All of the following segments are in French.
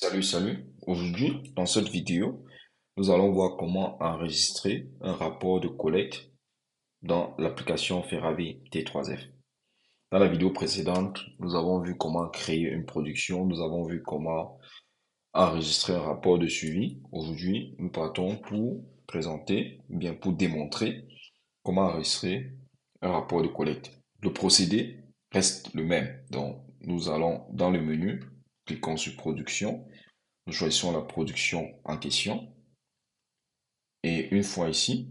Salut. Aujourd'hui, dans cette vidéo, nous allons voir comment enregistrer un rapport de collecte dans l'application Feravi T3F. Dans la vidéo précédente, nous avons vu comment créer une production, nous avons vu comment enregistrer un rapport de suivi. Aujourd'hui, nous partons pour présenter, bien pour démontrer comment enregistrer un rapport de collecte. Le procédé reste le même. Donc, nous allons dans le menu, cliquons sur Production. Nous choisissons la production en question et une fois ici,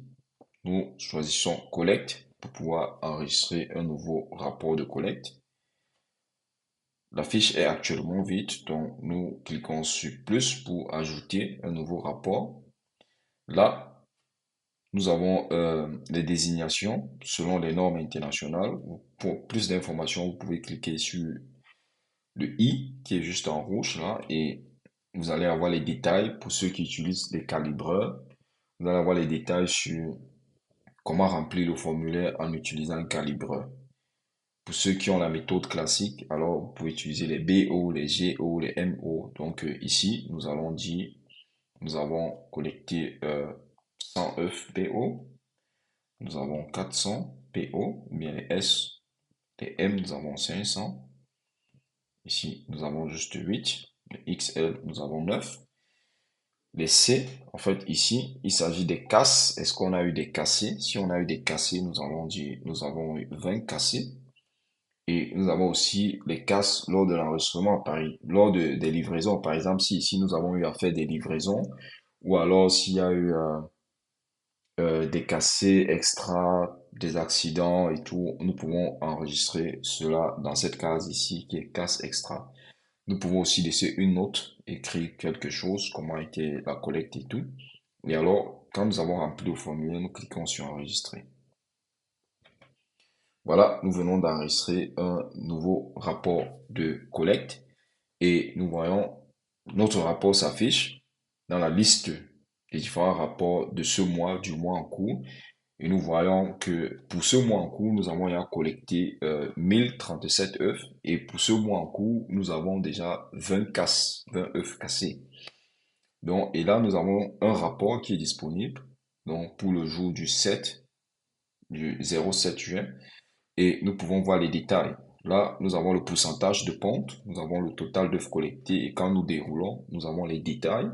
nous choisissons collecte pour pouvoir enregistrer un nouveau rapport de collecte. La fiche est actuellement vide, donc nous cliquons sur plus pour ajouter un nouveau rapport. Là, nous avons les désignations selon les normes internationales. Pour plus d'informations, vous pouvez cliquer sur le i qui est juste en rouge là et vous allez avoir les détails pour ceux qui utilisent les calibreurs. Vous allez avoir les détails sur comment remplir le formulaire en utilisant un calibreur. Pour ceux qui ont la méthode classique, alors vous pouvez utiliser les BO, les GO, les MO. Donc ici, nous allons dire, nous avons collecté 100 œufs PO, nous avons 400 PO, ou bien les S, les M, nous avons 500. Ici, nous avons juste 8. Les XL, nous avons 9. Les C, en fait, ici, il s'agit des casses. Est-ce qu'on a eu des cassés? Si on a eu des cassés, nous allons dire, nous avons eu 20 cassés. Et nous avons aussi les casses lors de l'enregistrement, lors des livraisons. Par exemple, si ici nous avons eu à faire des livraisons, ou alors s'il y a eu des cassés extra, des accidents et tout, nous pouvons enregistrer cela dans cette case ici qui est casse extra. Nous pouvons aussi laisser une note, écrire quelque chose, comment a été la collecte et tout. Et alors, quand nous avons rempli le formulaire, nous cliquons sur enregistrer. Voilà, nous venons d'enregistrer un nouveau rapport de collecte et nous voyons notre rapport s'affiche dans la liste des différents rapports de ce mois, du mois en cours. Et nous voyons que pour ce mois en cours, nous avons déjà collecté 1037 œufs. Et pour ce mois en cours, nous avons déjà 20 œufs cassés. Donc, et là, nous avons un rapport qui est disponible donc, pour le jour du 07 juin. Et nous pouvons voir les détails. Là, nous avons le pourcentage de ponte, nous avons le total d'œufs collectés et quand nous déroulons, nous avons les détails.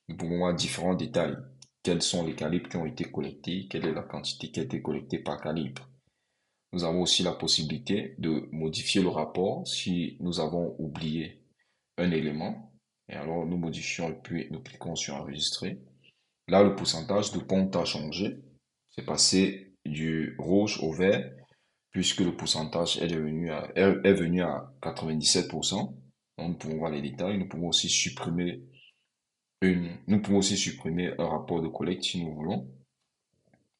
Nous pouvons voir différents détails. Quels sont les calibres qui ont été collectés, quelle est la quantité qui a été collectée par calibre. Nous avons aussi la possibilité de modifier le rapport si nous avons oublié un élément. Et alors, nous modifions et puis nous cliquons sur enregistrer. Là, le pourcentage de ponte a changé. C'est passé du rouge au vert puisque le pourcentage est venu à 97%. Donc, nous pouvons voir les détails. Nous pouvons aussi supprimer un rapport de collecte si nous voulons.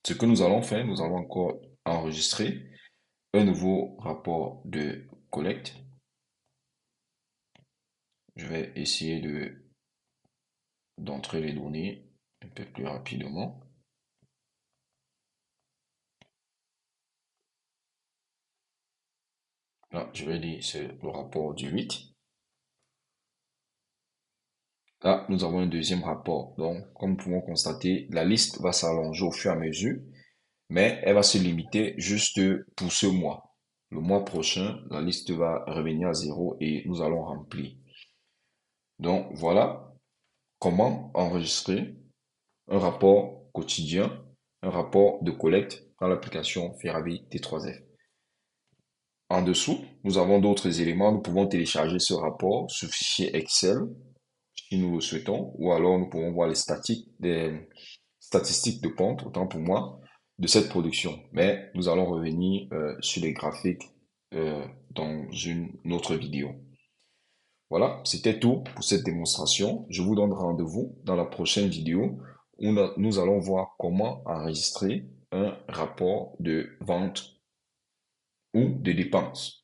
Ce que nous allons faire, nous allons encore enregistrer un nouveau rapport de collecte. Je vais essayer d'entrer les données un peu plus rapidement. Là, je vais dire c'est le rapport du 8. Là, nous avons un deuxième rapport. Donc, comme nous pouvons constater, la liste va s'allonger au fur et à mesure, mais elle va se limiter juste pour ce mois. Le mois prochain, la liste va revenir à zéro et nous allons remplir. Donc, voilà comment enregistrer un rapport quotidien, un rapport de collecte dans l'application Feravi T3F. En dessous, nous avons d'autres éléments. Nous pouvons télécharger ce rapport, ce fichier Excel, si nous le souhaitons, ou alors nous pouvons voir des statistiques de ponte, autant pour moi, de cette production. Mais nous allons revenir sur les graphiques dans une autre vidéo. Voilà, c'était tout pour cette démonstration. Je vous donne rendez-vous dans la prochaine vidéo où nous allons voir comment enregistrer un rapport de vente ou de dépenses.